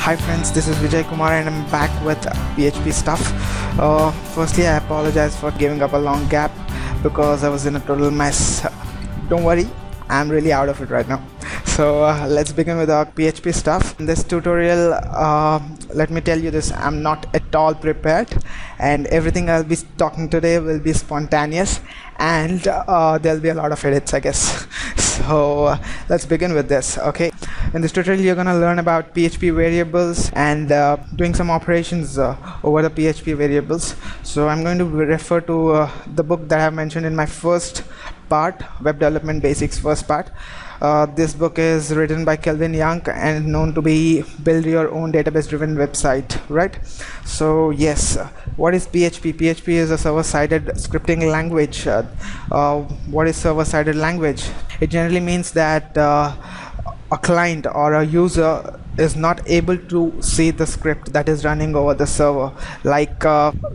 Hi friends, this is Vijay Kumar and I'm back with PHP stuff. Firstly, I apologize for giving up a long gap because I was in a total mess. Don't worry, I'm really out of it right now. So let's begin with our PHP stuff. In this tutorial, let me tell you this, I'm not at all prepared and everything I'll be talking today will be spontaneous and there'll be a lot of edits, I guess. So let's begin with this. Okay, in this tutorial you're gonna learn about PHP variables and doing some operations over the PHP variables. So I'm going to refer to the book that I mentioned in my first part, Web Development Basics first part. This book is written by Kelvin Young and known to be build your own database driven website, right? So yes, what is PHP? PHP is a server-sided scripting language. What is server-sided language? It generally means that a client or a user is not able to see the script that is running over the server. Like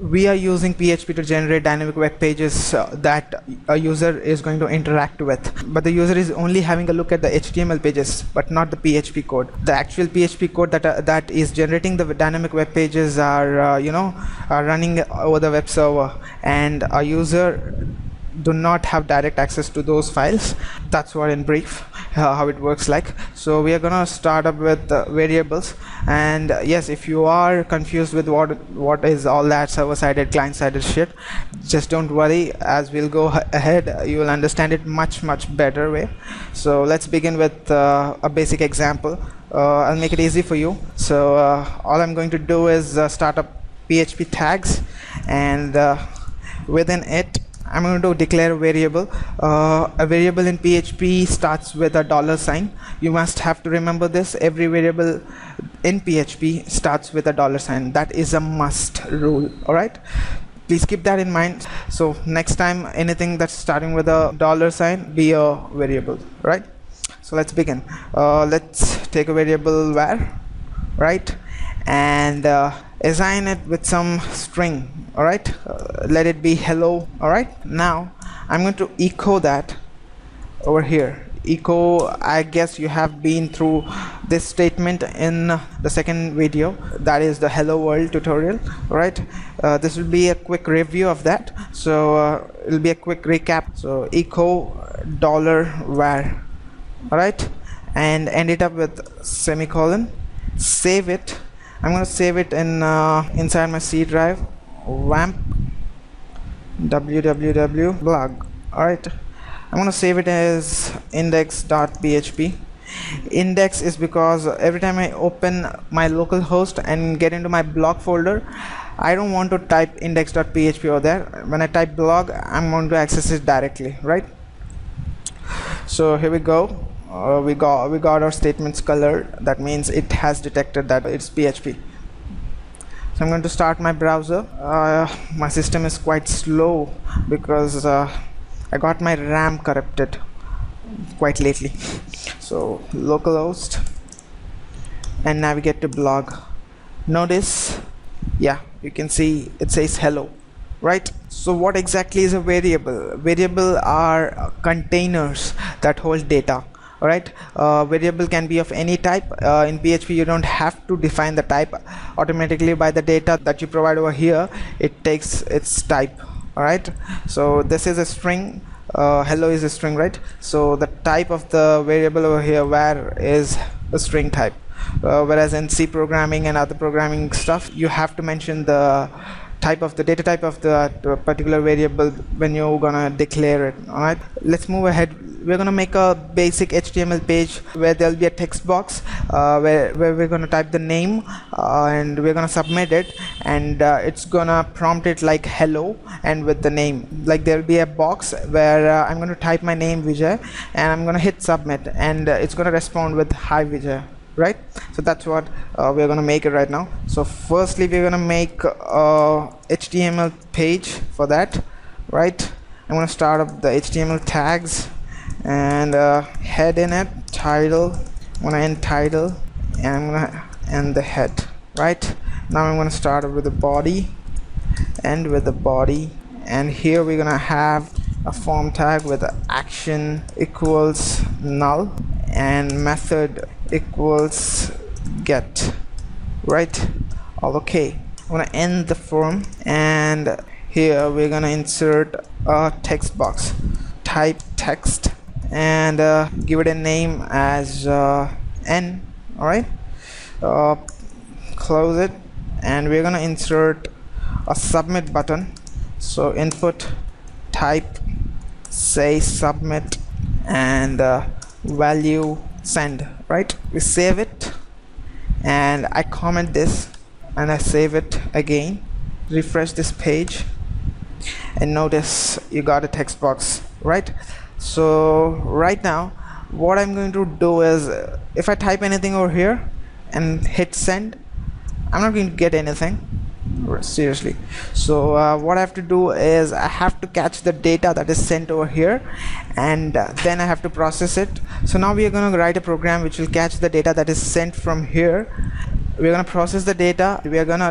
we are using PHP to generate dynamic web pages that a user is going to interact with, but the user is only having a look at the HTML pages but not the PHP code. The actual PHP code that is generating the dynamic web pages are are running over the web server, and a user do not have direct access to those files. That's what in brief how it works like. So we are gonna start up with variables, and yes, if you are confused with what is all that server-sided client-sided shit, just don't worry, as we'll go ahead you will understand it much better way. So let's begin with a basic example. I'll make it easy for you. So all I'm going to do is start up PHP tags, and within it I'm going to declare a variable. A variable in PHP starts with a $sign. You must have to remember this. Every variable in PHP starts with a $sign. That is a must rule. Alright, please keep that in mind. So next time anything that's starting with a $sign, be a variable. Right, so let's begin. Let's take a variable var, right, and assign it with some string. All right, let it be hello. All right, now I'm going to echo that over here. Echo, I guess you have been through this statement in the second video, that is the hello world tutorial. All right, this will be a quick review of that, so it'll be a quick recap. So echo $var, all right, and end it up with semicolon. Save it. I'm going to save it in inside my C drive, wamp www blog. Alright, I'm going to save it as index.php. Index is because every time I open my local host and get into my blog folder, I don't want to type index.php over there. When I type blog, I'm going to access it directly, right? So here we go. We got our statements colored. That means it has detected that it's PHP. So I'm going to start my browser. My system is quite slow because I got my RAM corrupted quite lately. So localhost and navigate to blog. Notice, yeah, you can see it says hello, right? So what exactly is a variable? Variable are containers that hold data. Alright, variable can be of any type. In PHP you don't have to define the type automatically. By the data that you provide over here, it takes its type. Alright, so this is a string, hello is a string, right? So the type of the variable over here var is a string type, whereas in C programming and other programming stuff you have to mention the type of the data type of the particular variable when you're gonna declare it. All right, let's move ahead. We're gonna make a basic HTML page where there'll be a text box where we're gonna type the name and we're gonna submit it, and it's gonna prompt it like hello and with the name. Like there'll be a box where I'm gonna type my name Vijay and I'm gonna hit submit, and it's gonna respond with hi Vijay. Right, so that's what we're gonna make it right now. So firstly we're gonna make a HTML page for that. Right, I'm gonna start up the HTML tags and head in it, title. I'm gonna end title and I'm gonna end the head. Right, now I'm gonna start up with the body, end with the body, and here we're gonna have a form tag with action equals null and method equals get. right? All okay. I'm gonna end the form, and here we're gonna insert a text box. Type text and give it a name as n. All right, close it, and we're gonna insert a submit button. So input type say submit and value send, right? We save it and I comment this and I save it again, refresh this page, and notice you got a text box, right? So right now what I'm going to do is if I type anything over here and hit send, I'm not going to get anything, seriously. So what I have to do is I have to catch the data that is sent over here, and then I have to process it. So now we are going to write a program which will catch the data that is sent from here. We're going to process the data, we are going to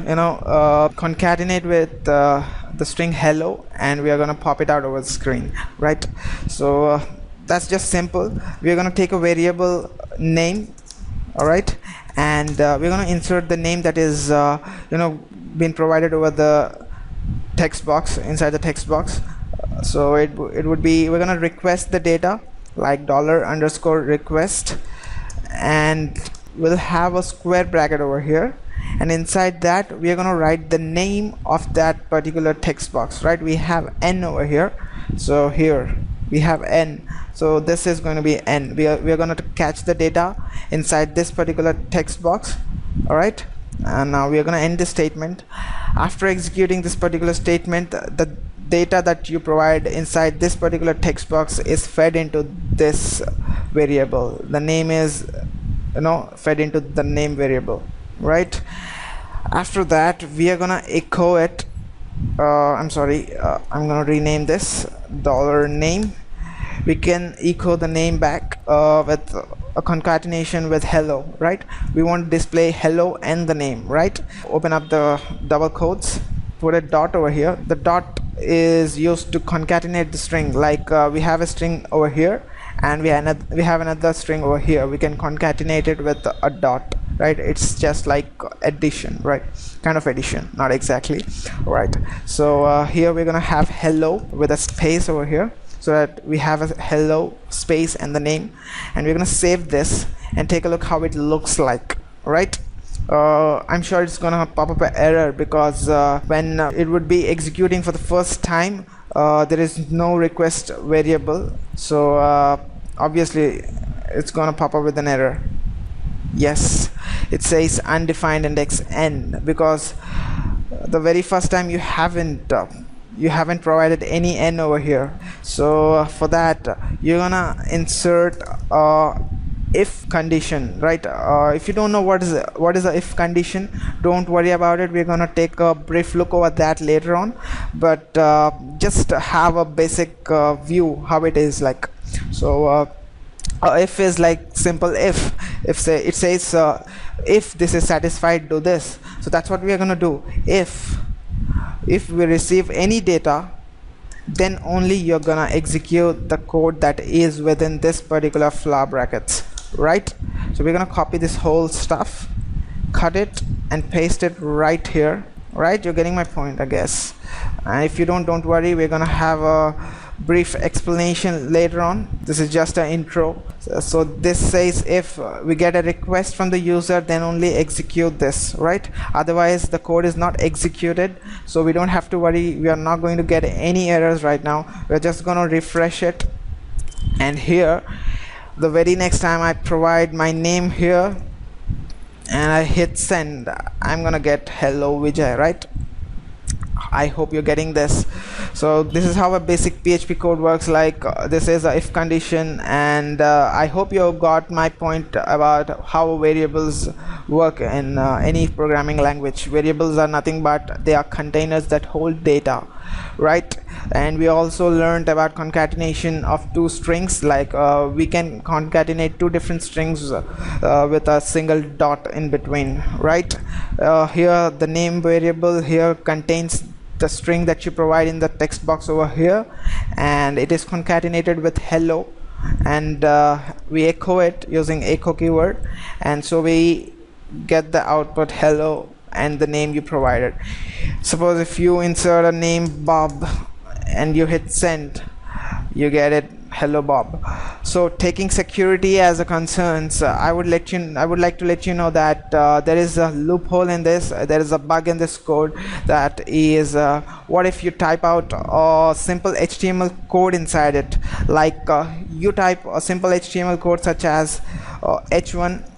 concatenate with the string hello, and we are going to pop it out over the screen, right? So that's just simple. We're going to take a variable name, all right, and we're going to insert the name that is been provided over the text box, inside the text box. So it would be, we're going to request the data like $_request, and we'll have a square bracket over here, and inside that we are going to write the name of that particular text box, right? We have n over here, so here we have n, so this is going to be n. We are going to catch the data inside this particular text box, all right? And now we are going to end this statement. After executing this particular statement, the data that you provide inside this particular text box is fed into this variable. The name is fed into the name variable, right? After that we are gonna echo it. I'm gonna rename this $name. We can echo the name back with a concatenation with hello, right? We want to display hello and the name, right? Open up the double quotes, put a dot over here. The dot is used to concatenate the string, like we have a string over here and we have another string over here. We can concatenate it with a dot, right? It's just like addition, right? Kind of addition, not exactly, right? So here we're gonna have hello with a space over here, so that we have a hello space and the name, and we're gonna save this and take a look how it looks like, right? I'm sure it's gonna pop up an error because when it would be executing for the first time, there is no request variable, so obviously it's gonna pop up with an error. Yes, it says undefined index n because the very first time you haven't provided any n over here. So for that you're gonna insert if condition, right? If you don't know what is the if condition, don't worry about it. We're gonna take a brief look over that later on, but just have a basic view how it is like. So if is like simple if say it says if this is satisfied, do this. So that's what we are gonna do. If we receive any data, then only you're gonna execute the code that is within this particular flower brackets, right? So we're gonna copy this whole stuff, cut it and paste it right here, right? You're getting my point, I guess. And if you don't worry, we're gonna have a brief explanation later on. This is just an intro. So this says if we get a request from the user, then only execute this, right? Otherwise the code is not executed, so we don't have to worry. We are not going to get any errors right now. We're just going to refresh it, and here the very next time I provide my name here and I hit send, I'm gonna get hello Vijay, right? I hope you're getting this. So this is how a basic PHP code works. Like this is a if condition, and I hope you got my point about how variables work in any programming language. Variables are nothing but they are containers that hold data, right? And we also learned about concatenation of two strings, like we can concatenate two different strings with a single dot in between, right? Here the name variable here contains the string that you provide in the text box over here, and it is concatenated with hello, and we echo it using echo keyword, and so we get the output hello and the name you provided. Suppose if you insert a name Bob and you hit send, you get it hello Bob. So taking security as a concern, I would like to let you know that there is a loophole in this. There is a bug in this code that is what if you type out a simple HTML code inside it, like you type a simple HTML code such as h1,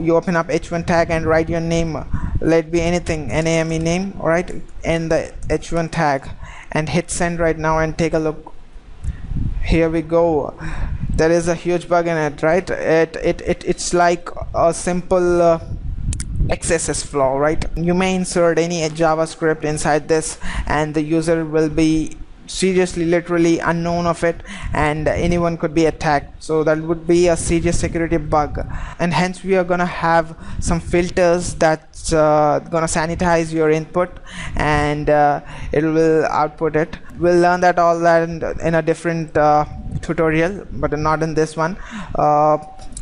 you open up h1 tag and write your name, let it be anything, NAME name, alright, and the h1 tag, and hit send right now and take a look. Here we go. There is a huge bug in it, right? It's like a simple XSS flaw, right? You may insert any JavaScript inside this and the user will be seriously, literally unknown of it, and anyone could be attacked. So that would be a serious security bug, and hence we are gonna have some filters that's gonna sanitize your input, and it will output it. We'll learn that all that in a different tutorial, but not in this one.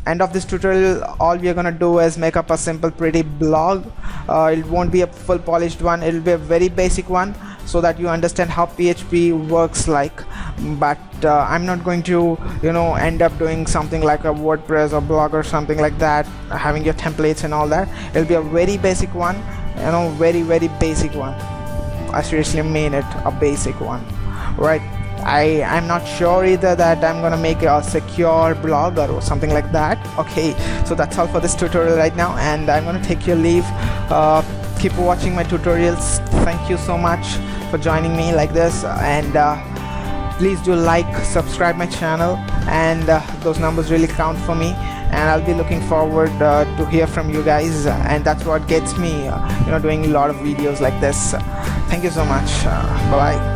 End of this tutorial, all we are gonna do is make up a simple pretty blog. It won't be a full polished one, it'll be a very basic one, so that you understand how PHP works like. But I'm not going to end up doing something like a WordPress or blog or something like that, having your templates and all that. It'll be a very basic one, very basic one. I seriously mean it, a basic one, right? I'm not sure either that I'm gonna make a secure blog or something like that. Okay, so that's all for this tutorial right now, and I'm gonna take your leave. Keep watching my tutorials. Thank you so much for joining me like this, and please do like, subscribe my channel, and those numbers really count for me, and I'll be looking forward to hear from you guys, and that's what gets me doing a lot of videos like this. Thank you so much. Bye bye.